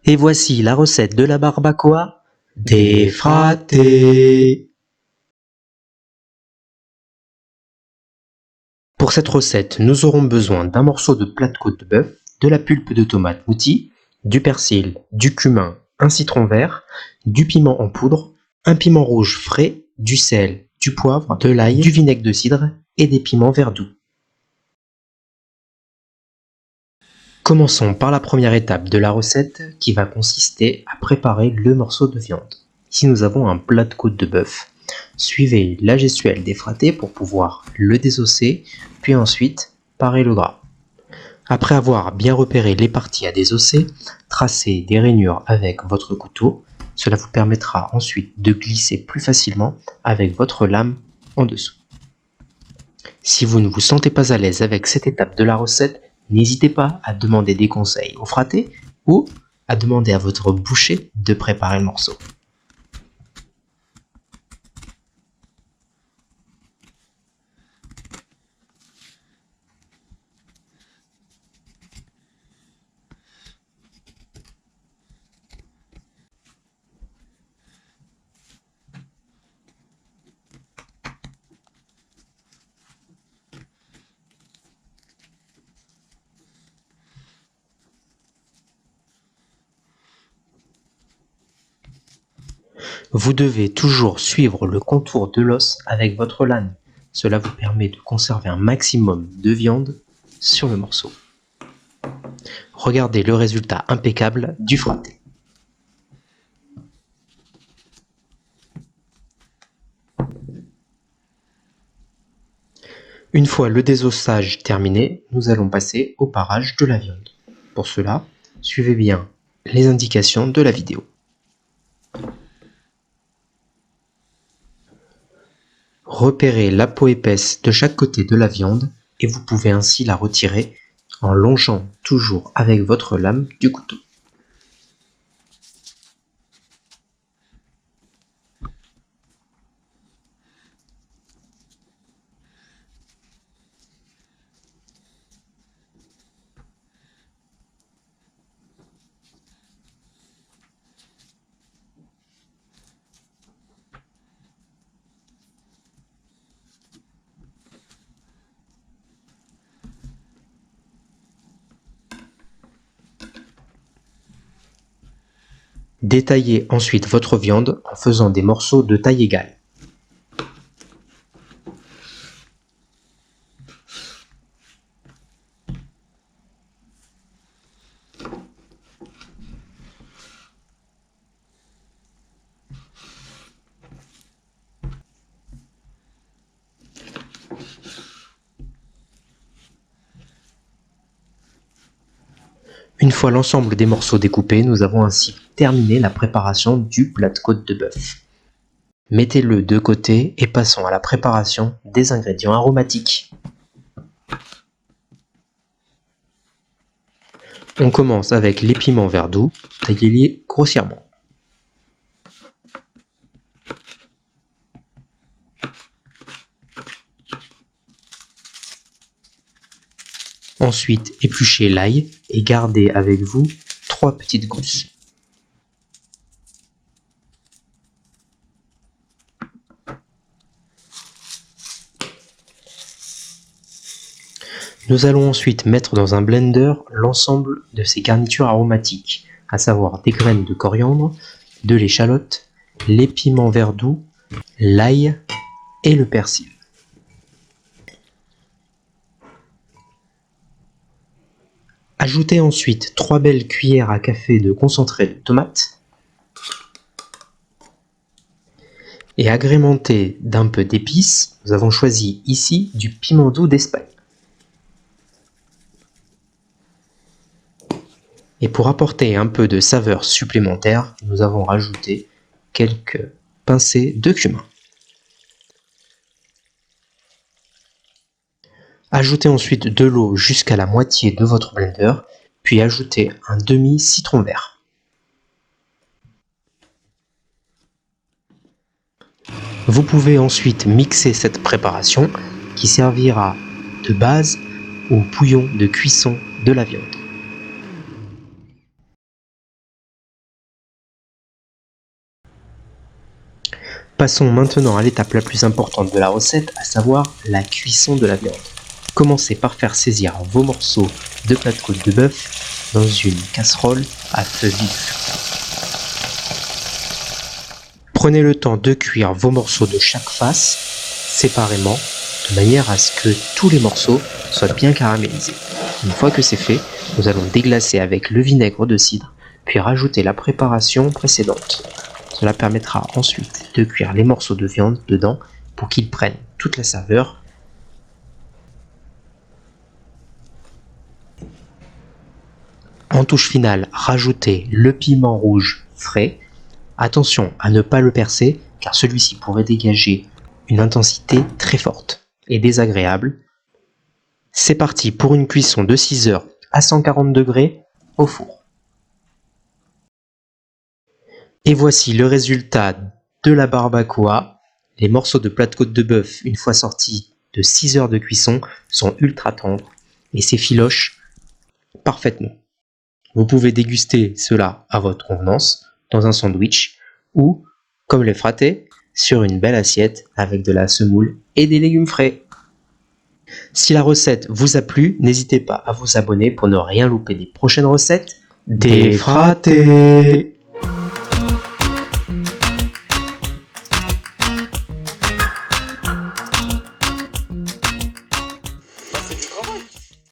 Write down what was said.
Et voici la recette de la barbacoa des fratés. Pour cette recette, nous aurons besoin d'un morceau de plat de côte de bœuf, de la pulpe de tomate moutie, du persil, du cumin, un citron vert, du piment en poudre, un piment rouge frais, du sel, du poivre, de l'ail, du vinaigre de cidre et des piments verts doux. Commençons par la première étape de la recette qui va consister à préparer le morceau de viande. Ici nous avons un plat de côte de bœuf. Suivez la gestuelle des fratés pour pouvoir le désosser, puis ensuite parer le gras. Après avoir bien repéré les parties à désosser, tracez des rainures avec votre couteau. Cela vous permettra ensuite de glisser plus facilement avec votre lame en dessous. Si vous ne vous sentez pas à l'aise avec cette étape de la recette, n'hésitez pas à demander des conseils au fraté ou à demander à votre boucher de préparer le morceau. Vous devez toujours suivre le contour de l'os avec votre lame. Cela vous permet de conserver un maximum de viande sur le morceau. Regardez le résultat impeccable du fraté. Une fois le désossage terminé, nous allons passer au parage de la viande. Pour cela, suivez bien les indications de la vidéo. Repérez la peau épaisse de chaque côté de la viande et vous pouvez ainsi la retirer en longeant toujours avec votre lame du couteau. Détaillez ensuite votre viande en faisant des morceaux de taille égale. Une fois l'ensemble des morceaux découpés, nous avons ainsi terminé la préparation du plat de côte de bœuf. Mettez-le de côté et passons à la préparation des ingrédients aromatiques. On commence avec les piments verts doux, taillés grossièrement. Ensuite, épluchez l'ail et gardez avec vous 3 petites gousses. Nous allons ensuite mettre dans un blender l'ensemble de ces garnitures aromatiques, à savoir des graines de coriandre, de l'échalote, les piments verts doux, l'ail et le persil. Ajoutez ensuite 3 belles cuillères à café de concentré de tomate et agrémentez d'un peu d'épices. Nous avons choisi ici du piment doux d'Espagne. Et pour apporter un peu de saveur supplémentaire, nous avons rajouté quelques pincées de cumin. Ajoutez ensuite de l'eau jusqu'à la moitié de votre blender, puis ajoutez un demi-citron vert. Vous pouvez ensuite mixer cette préparation qui servira de base au bouillon de cuisson de la viande. Passons maintenant à l'étape la plus importante de la recette, à savoir la cuisson de la viande. Commencez par faire saisir vos morceaux de plat de côte de bœuf dans une casserole à feu vif. Prenez le temps de cuire vos morceaux de chaque face séparément, de manière à ce que tous les morceaux soient bien caramélisés. Une fois que c'est fait, nous allons déglacer avec le vinaigre de cidre, puis rajouter la préparation précédente. Cela permettra ensuite de cuire les morceaux de viande dedans pour qu'ils prennent toute la saveur. En touche finale, rajoutez le piment rouge frais. Attention à ne pas le percer car celui-ci pourrait dégager une intensité très forte et désagréable. C'est parti pour une cuisson de 6 heures à 140 degrés au four. Et voici le résultat de la barbacoa. Les morceaux de plat de côte de bœuf, une fois sortis de 6 heures de cuisson, sont ultra tendres et s'effilochent parfaitement. Vous pouvez déguster cela à votre convenance dans un sandwich ou, comme les fratés, sur une belle assiette avec de la semoule et des légumes frais. Si la recette vous a plu, n'hésitez pas à vous abonner pour ne rien louper des prochaines recettes des fratés.